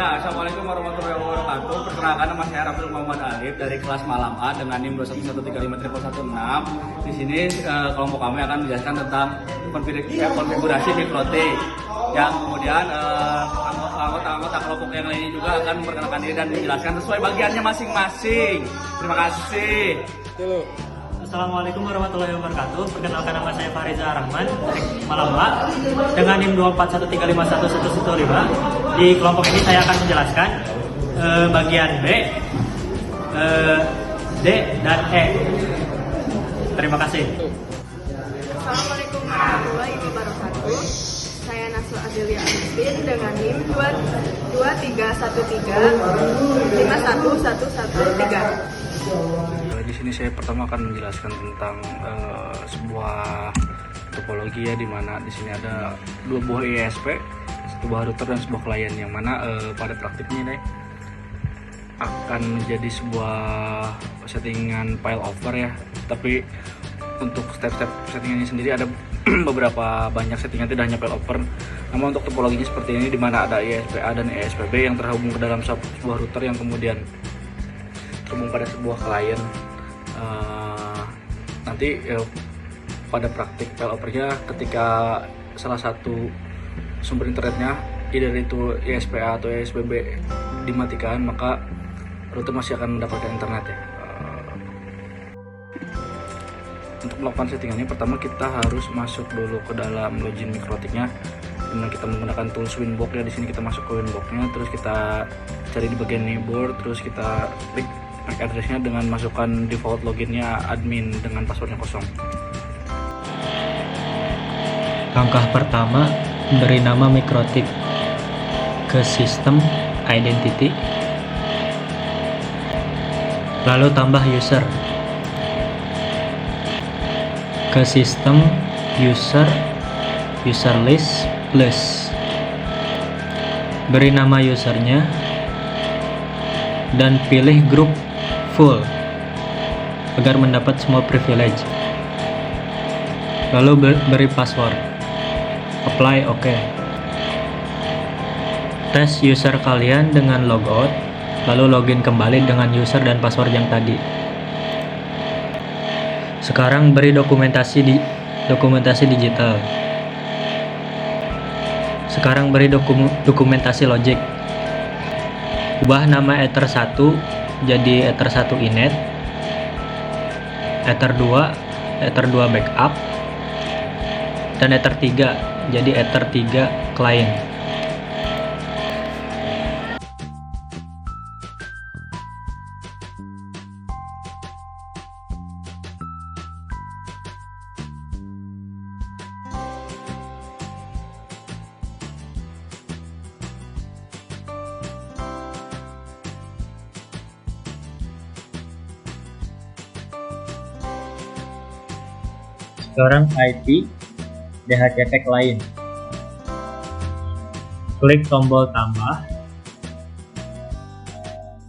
Ya, Assalamualaikum warahmatullahi wabarakatuh. Perkenalkan, nama saya Rafil Muhammad Alif dari kelas Malam A dengan NIM 2113516. Di sini kelompok kami akan menjelaskan tentang konfigurasi mikrotik. Yang kemudian anggota kelompok yang lainnya juga akan memperkenalkan diri dan menjelaskan sesuai bagiannya masing-masing. Terima kasih. Assalamualaikum warahmatullahi wabarakatuh. Perkenalkan, nama saya Fariza Rahman dari Malam A dengan NIM 241351115. Di kelompok ini saya akan menjelaskan bagian B, D, dan E. Terima kasih. Assalamualaikum warahmatullahi wabarakatuh. Saya Naswa Adelia Agustin dengan NIM 22313511113. Di sini saya pertama akan menjelaskan tentang sebuah topologi ya, di mana di sini ada dua buah ISP, satu buah router dan sebuah klien, yang mana pada praktiknya ini akan menjadi sebuah settingan file over ya. Tapi untuk step-step settingannya sendiri ada beberapa banyak settingan, tidak hanya file over. Namun untuk topologinya seperti ini, di mana ada ISP-A dan ISP-B yang terhubung ke dalam sebuah router yang kemudian terhubung pada sebuah klien. Nanti pada praktik failovernya, ketika salah satu sumber internetnya, either itu ISP-A atau ISP-B dimatikan, maka router masih akan mendapatkan internet ya. Untuk melakukan settingannya, pertama kita harus masuk dulu ke dalam login mikrotiknya, dengan kita menggunakan tools Winbox ya. Di sini kita masuk ke Winbox-nya, terus kita cari di bagian keyboard, terus kita klik MAC address-nya dengan masukkan default loginnya admin dengan passwordnya kosong. Langkah pertama, beri nama mikrotik ke sistem identity, lalu tambah user ke sistem user list plus, beri nama usernya dan pilih grup full agar mendapat semua privilege, lalu beri password, apply OK. Tes user kalian dengan logout, lalu login kembali dengan user dan password yang tadi. Sekarang beri dokumentasi digital. Sekarang beri dokumentasi logic. Ubah nama Ether 1 jadi Ether 1 init, Ether 2 backup, dan Ether 3 jadi Ether 3 client. Sekarang IP DHCP client. Klik tombol tambah.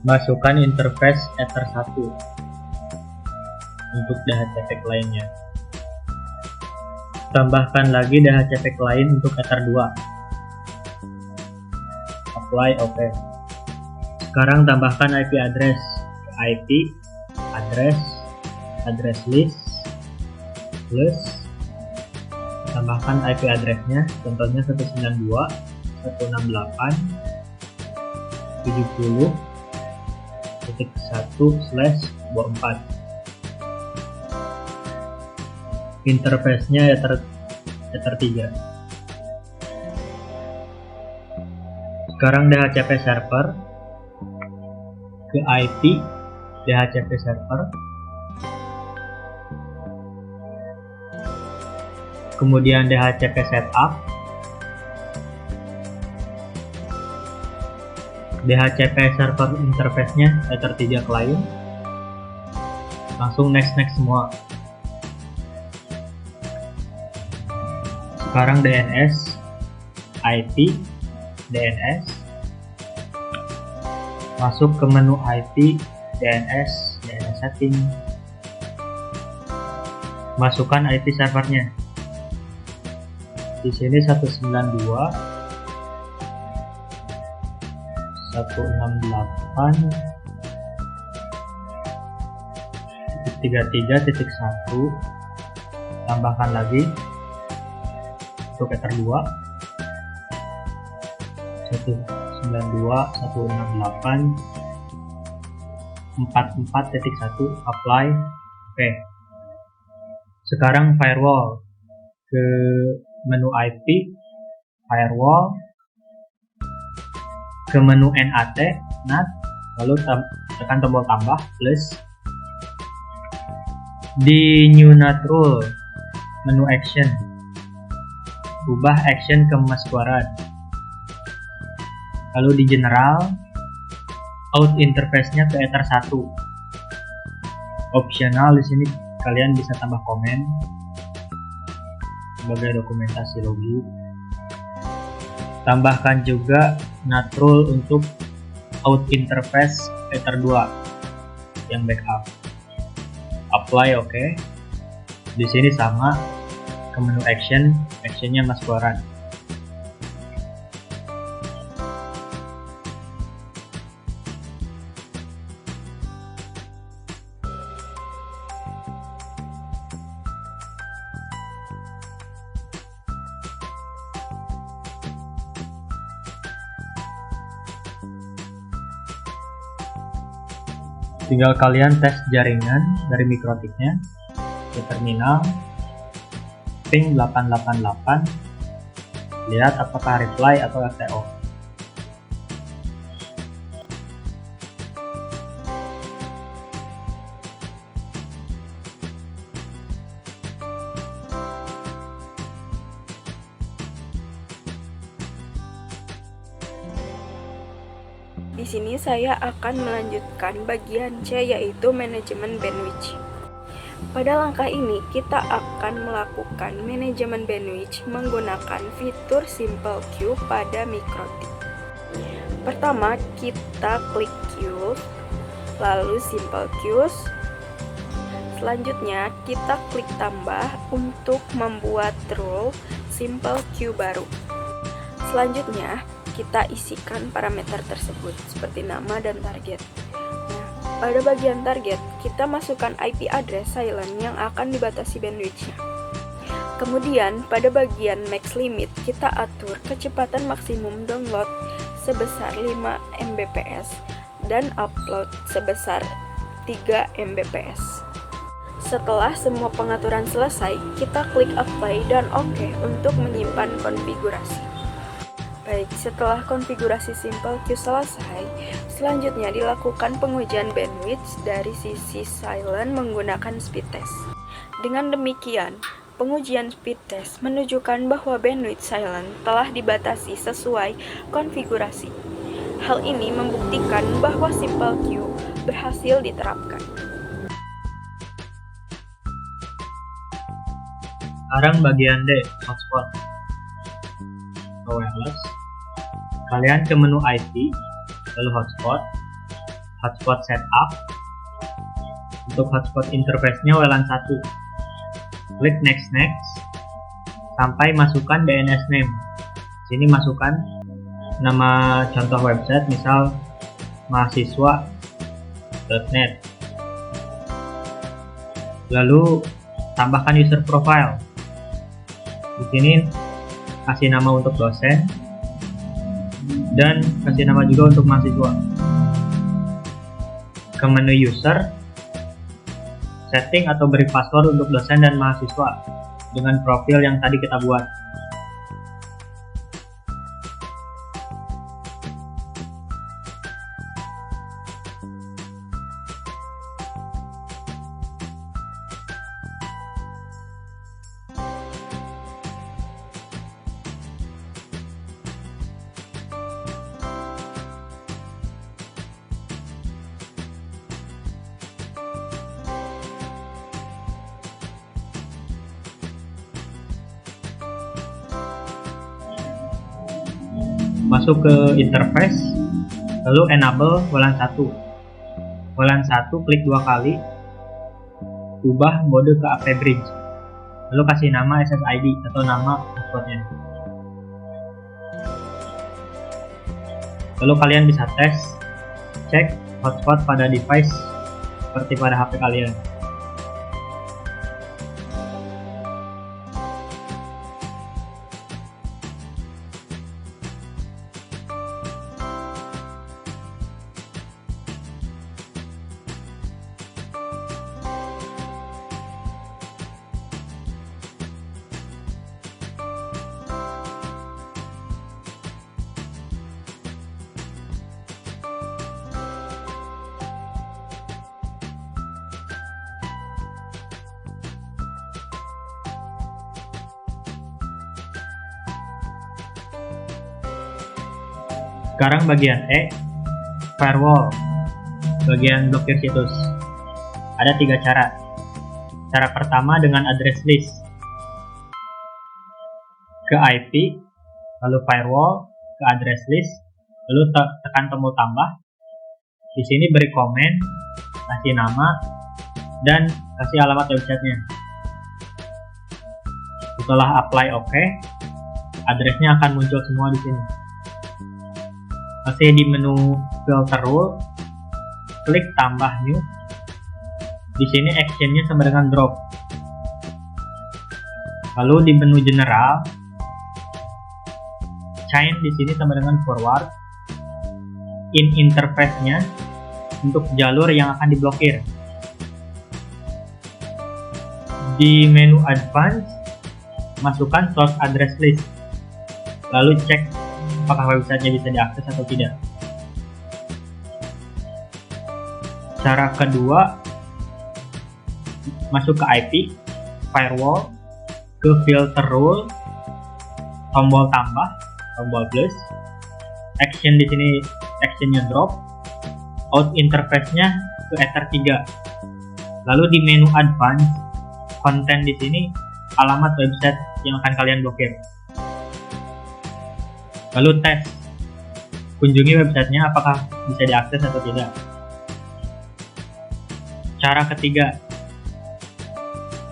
Masukkan interface Ether 1 untuk DHCP client-nya. Tambahkan lagi DHCP client untuk Ether 2. Apply OK. Sekarang tambahkan IP address ke IP address list plus, tambahkan IP address-nya, contohnya 192.168.1/24. Interface-nya Ether 3. Sekarang DHCP server ke IP DHCP server, kemudian DHCP setup, DHCP server interface-nya Ether 3 client, langsung next semua. Sekarang DNS, IP, DNS, masuk ke menu IP, DNS setting, masukkan IP servernya. Di sini 192 168.33.1 tambahkan lagi untuk ether 2 192.168.44.1 apply. Oke. Sekarang firewall, ke menu IP firewall, ke menu NAT lalu tekan tombol tambah plus. Di new NAT rule menu action, ubah action ke masquerade. Lalu di general, out interface-nya ke ether 1. Opsional di sini kalian bisa tambah komen sebagai dokumentasi logik. Tambahkan juga NAT rule untuk out interface ether 2 yang backup. Apply, oke. Di sini sama, ke menu action, actionnya masquerade. Tinggal kalian tes jaringan dari mikrotiknya ke terminal, ping 888, lihat apakah reply atau RTO. Di sini saya akan melanjutkan bagian C, yaitu manajemen bandwidth. Pada langkah ini kita akan melakukan manajemen bandwidth menggunakan fitur Simple Queue pada mikrotik. Pertama kita klik Queue, lalu Simple Queues. Selanjutnya kita klik tambah untuk membuat rule Simple Queue baru. Selanjutnya kita isikan parameter tersebut seperti nama dan target. Nah, pada bagian target, kita masukkan IP address silent yang akan dibatasi bandwidth-nya. Kemudian, pada bagian max limit, kita atur kecepatan maksimum download sebesar 5 Mbps dan upload sebesar 3 Mbps. Setelah semua pengaturan selesai, kita klik apply dan OK untuk menyimpan konfigurasi. Baik, setelah konfigurasi Simple Queue selesai, selanjutnya dilakukan pengujian bandwidth dari sisi silent menggunakan speed test. Dengan demikian, pengujian speed test menunjukkan bahwa bandwidth silent telah dibatasi sesuai konfigurasi. Hal ini membuktikan bahwa Simple Queue berhasil diterapkan. Sekarang bagian D, hotspot. Wireless. Kalian ke menu IP, lalu hotspot setup. Untuk hotspot interface-nya WLAN 1. Klik next sampai masukkan DNS name. Sini masukkan nama contoh website, misal mahasiswa.net. Lalu tambahkan user profile. Di sini kasih nama untuk dosen dan kasih nama juga untuk mahasiswa. Ke menu user, setting atau beri password untuk dosen dan mahasiswa dengan profil yang tadi kita buat. Masuk ke interface, lalu enable WLAN 1. WLAN 1 klik 2 kali, ubah mode ke AP bridge, lalu kasih nama SSID atau nama passwordnya. Lalu kalian bisa cek hotspot pada device seperti pada HP kalian. Sekarang bagian E, firewall, bagian blokir situs. Ada 3 cara. Cara pertama dengan address list ke IP, lalu firewall ke address list, lalu tekan tombol tambah. Di sini beri komen, kasih nama, dan kasih alamat websitenya. Setelah apply OK, addressnya akan muncul semua di sini. Masih di menu filter rule, klik tambah new. Di sini actionnya sama dengan drop. Lalu di menu general, chain di sini sama dengan forward. In interface-nya untuk jalur yang akan diblokir. Di menu advance, masukkan source address list. Lalu cek apakah websitenya bisa diakses atau tidak. Cara kedua, masuk ke IP, firewall, ke filter rule, tombol tambah, tombol plus, action di sini actionnya drop, out interface-nya ke Ether 3. Lalu di menu advance, konten di sini alamat website yang akan kalian blokir. Lalu tes, kunjungi websitenya apakah bisa diakses atau tidak. Cara ketiga,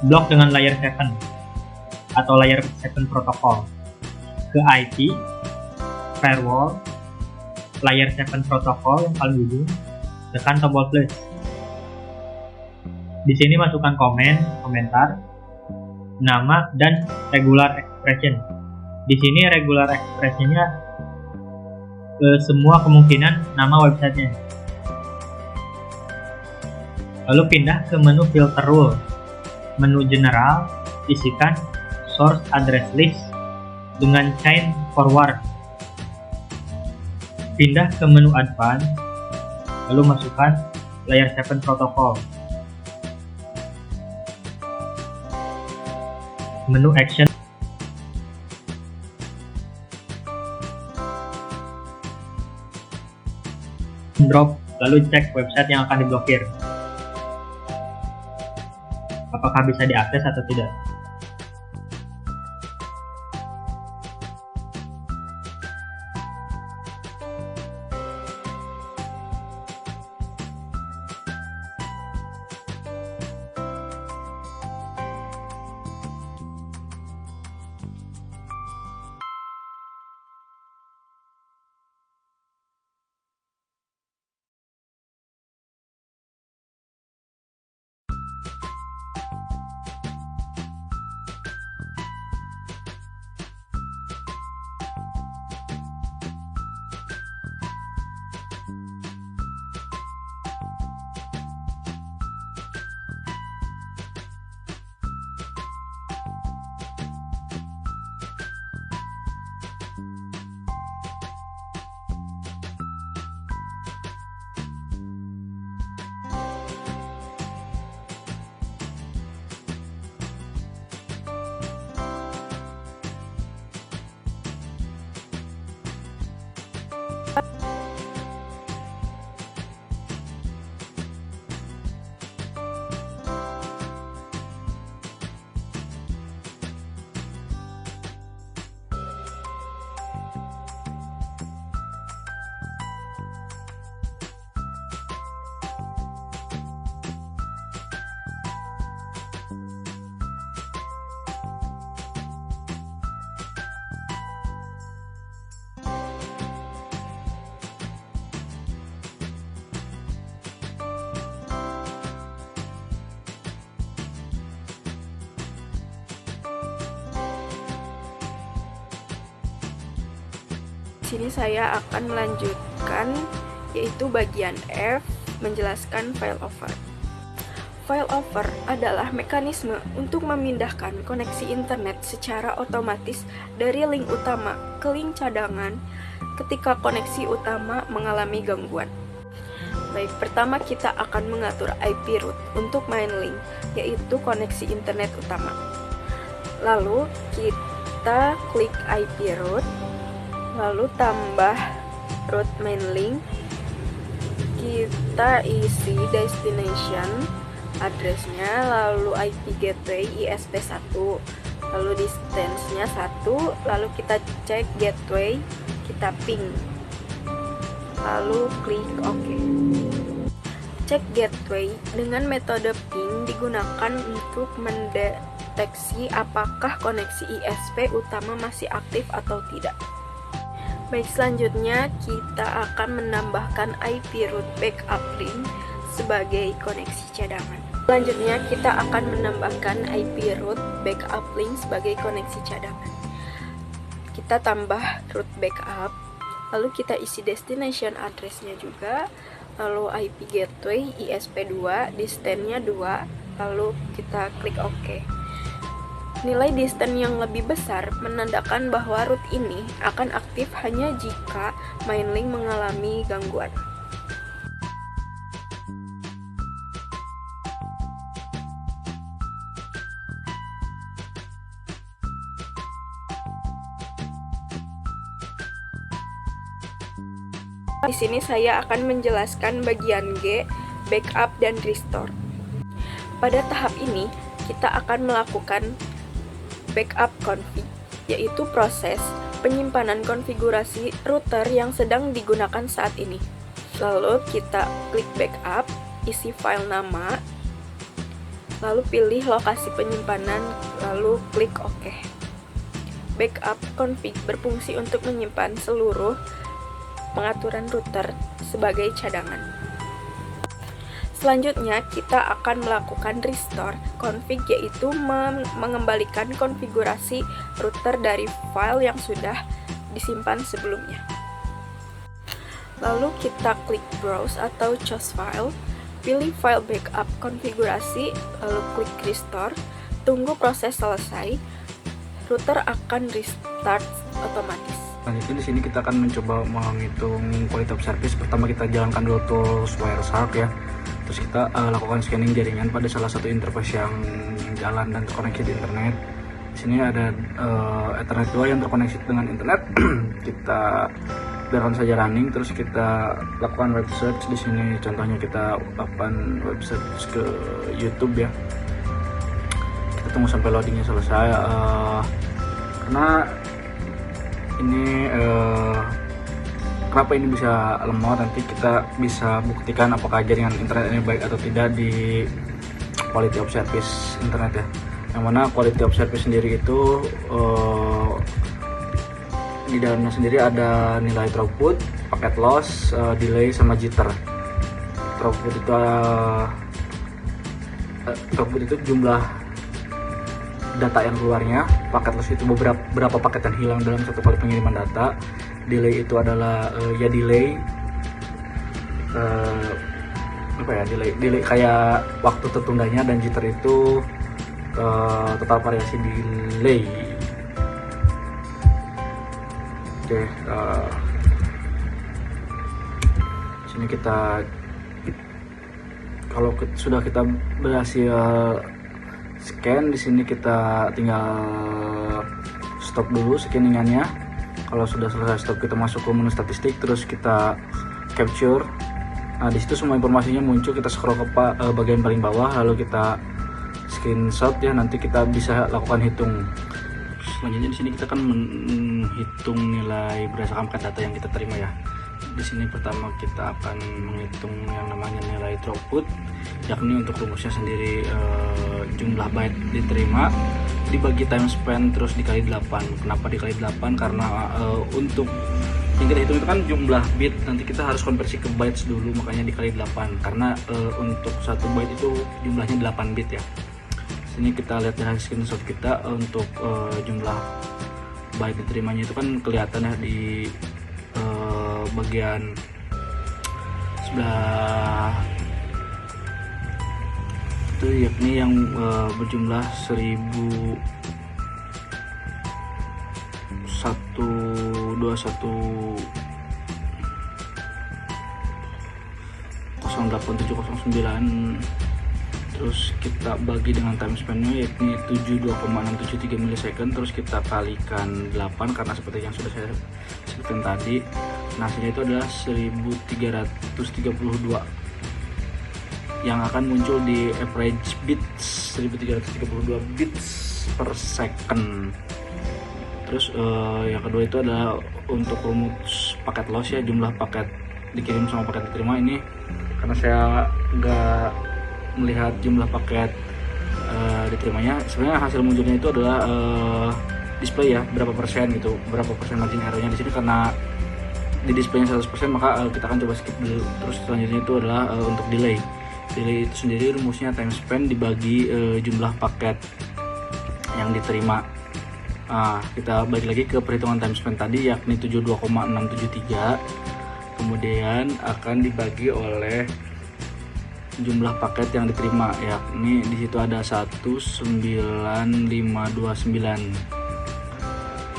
blok dengan layer 7 atau layer 7 protocol. Ke IP, firewall, layer 7 protocol yang paling ujung, tekan tombol plus. Di sini masukkan komentar, nama, dan regular expression. Di sini regular expression-nya semua kemungkinan nama websitenya. Lalu pindah ke menu filter rule. Menu general, isikan source address list dengan chain forward. Pindah ke menu advance, lalu masukkan layer 7 protocol. Menu action, drop, lalu cek website yang akan diblokir apakah bisa diakses atau tidak. sini saya akan melanjutkan, yaitu bagian F, menjelaskan failover. Failover adalah mekanisme untuk memindahkan koneksi internet secara otomatis dari link utama ke link cadangan ketika koneksi utama mengalami gangguan. Baik, pertama kita akan mengatur IP root untuk main link, yaitu koneksi internet utama. Lalu kita klik IP root, lalu tambah root main link, kita isi destination addressnya, lalu IP gateway ISP1, lalu distance-nya 1, lalu kita cek gateway, kita ping, lalu klik OK. Cek gateway dengan metode ping digunakan untuk mendeteksi apakah koneksi ISP utama masih aktif atau tidak. Baik, selanjutnya kita akan menambahkan IP root backup link sebagai koneksi cadangan. Selanjutnya kita akan menambahkan IP root backup link sebagai koneksi cadangan. Kita tambah root backup, lalu kita isi destination address-nya juga, lalu IP gateway ISP2, distance-nya 2, lalu kita klik OK. Nilai distance yang lebih besar menandakan bahwa root ini akan aktif hanya jika main link mengalami gangguan. Di sini saya akan menjelaskan bagian G, backup dan restore. Pada tahap ini, kita akan melakukan backup config, yaitu proses penyimpanan konfigurasi router yang sedang digunakan saat ini. Lalu kita klik backup, isi file nama, lalu pilih lokasi penyimpanan, lalu klik OK. Backup config berfungsi untuk menyimpan seluruh pengaturan router sebagai cadangan. Selanjutnya kita akan melakukan restore config, yaitu mengembalikan konfigurasi router dari file yang sudah disimpan sebelumnya. Lalu kita klik browse atau choose file, pilih file backup konfigurasi, lalu klik restore, tunggu proses selesai, router akan restart otomatis. Selanjutnya di sini kita akan mencoba menghitung quality of service. Pertama kita jalankan dulu tools Wireshark ya. Terus kita lakukan scanning jaringan pada salah satu interface yang jalan dan terkoneksi di internet. Di sini ada Ethernet 2 yang terkoneksi dengan internet. Kita biarkan saja running. Terus kita lakukan web search. Di sini contohnya kita open web search ke YouTube ya. Kita tunggu sampai loadingnya selesai. Karena ini kenapa ini bisa lemot, nanti kita bisa buktikan apakah jaringan internet ini baik atau tidak di quality of service internet ya. Yang mana quality of service sendiri itu di dalamnya sendiri ada nilai throughput, packet loss, delay sama jitter. Throughput itu jumlah data yang keluarnya, paket loss itu berapa paket yang hilang dalam satu kali pengiriman data, delay itu adalah delay delay kayak waktu tertundanya, dan jitter itu total variasi delay. Oke, sini kita kalau sudah kita berhasil scan, di sini kita tinggal stop dulu scanningannya. Kalau sudah selesai stop, kita masuk ke menu statistik, terus kita capture. Nah, di situ semua informasinya muncul. Kita scroll ke bagian paling bawah, lalu kita screenshot ya. Nanti kita bisa lakukan hitung. Selanjutnya di sini kita akan menghitung nilai berdasarkan paket data yang kita terima ya. Di sini pertama kita akan menghitung yang namanya nilai throughput, yakni untuk rumusnya sendiri jumlah byte diterima dibagi time span terus dikali 8. Kenapa dikali 8? Karena untuk yang kita hitung itu kan jumlah bit, nanti kita harus konversi ke bytes dulu, makanya dikali 8. Karena untuk satu byte itu jumlahnya 8 bit ya. Sini kita lihat dari screenshot kita untuk jumlah byte diterimanya itu kan kelihatan ya di bagian sebelah itu, yakni yang berjumlah 1.08.709. Terus kita bagi dengan time span-nya yakni 72,673 milisecond, terus kita kalikan 8 karena seperti yang sudah saya sebutkan tadi. Nah, hasilnya itu adalah 1332 yang akan muncul di average bits, 1332 bits per second. Terus yang kedua itu adalah untuk rumus paket loss ya, jumlah paket dikirim sama paket diterima. Ini karena saya nggak melihat jumlah paket diterimanya, sebenarnya hasil munculnya itu adalah display ya, berapa persen gitu, berapa persen margin errornya di sini. Karena di displaynya 100%, maka kita akan coba skip dulu. Terus selanjutnya itu adalah untuk delay itu sendiri rumusnya time span dibagi jumlah paket yang diterima. Nah, kita balik lagi ke perhitungan time span tadi, yakni 72,673, kemudian akan dibagi oleh jumlah paket yang diterima, yakni di situ ada 19529.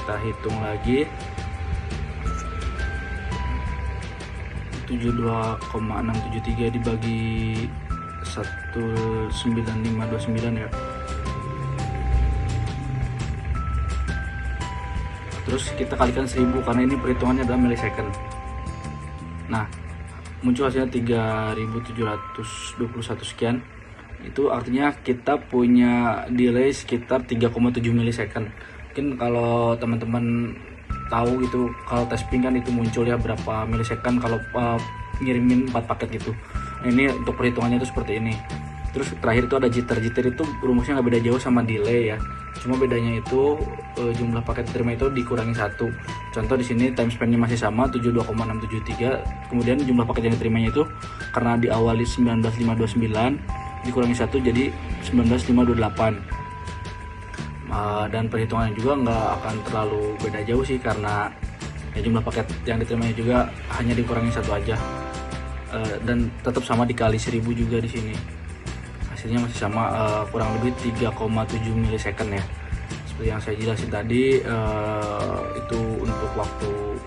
Kita hitung lagi, 72,673 dibagi 19529 ya. Terus kita kalikan 1000 karena ini perhitungannya adalah milisecond. Nah, muncul hasilnya 3721 sekian. Itu artinya kita punya delay sekitar 3,7 milisecond. Mungkin kalau teman-teman tahu gitu, kalau tes ping kan itu muncul ya berapa milisecond kalau ngirimin 4 paket gitu. Nah, ini untuk perhitungannya itu seperti ini. Terus terakhir itu ada jitter itu rumusnya nggak beda jauh sama delay ya, cuma bedanya itu jumlah paket diterima itu dikurangi 1. Contoh di sini time span-nya masih sama 72,673, kemudian jumlah paket yang diterimanya itu karena diawali 19.529 dikurangi 1 jadi 19.528. Dan perhitungannya juga nggak akan terlalu beda jauh sih, karena ya jumlah paket yang diterimanya juga hanya dikurangi 1 aja, dan tetap sama dikali 1000 juga di sini. Hasilnya masih sama, kurang lebih 3,7 milisecond ya. Seperti yang saya jelasin tadi, itu untuk waktu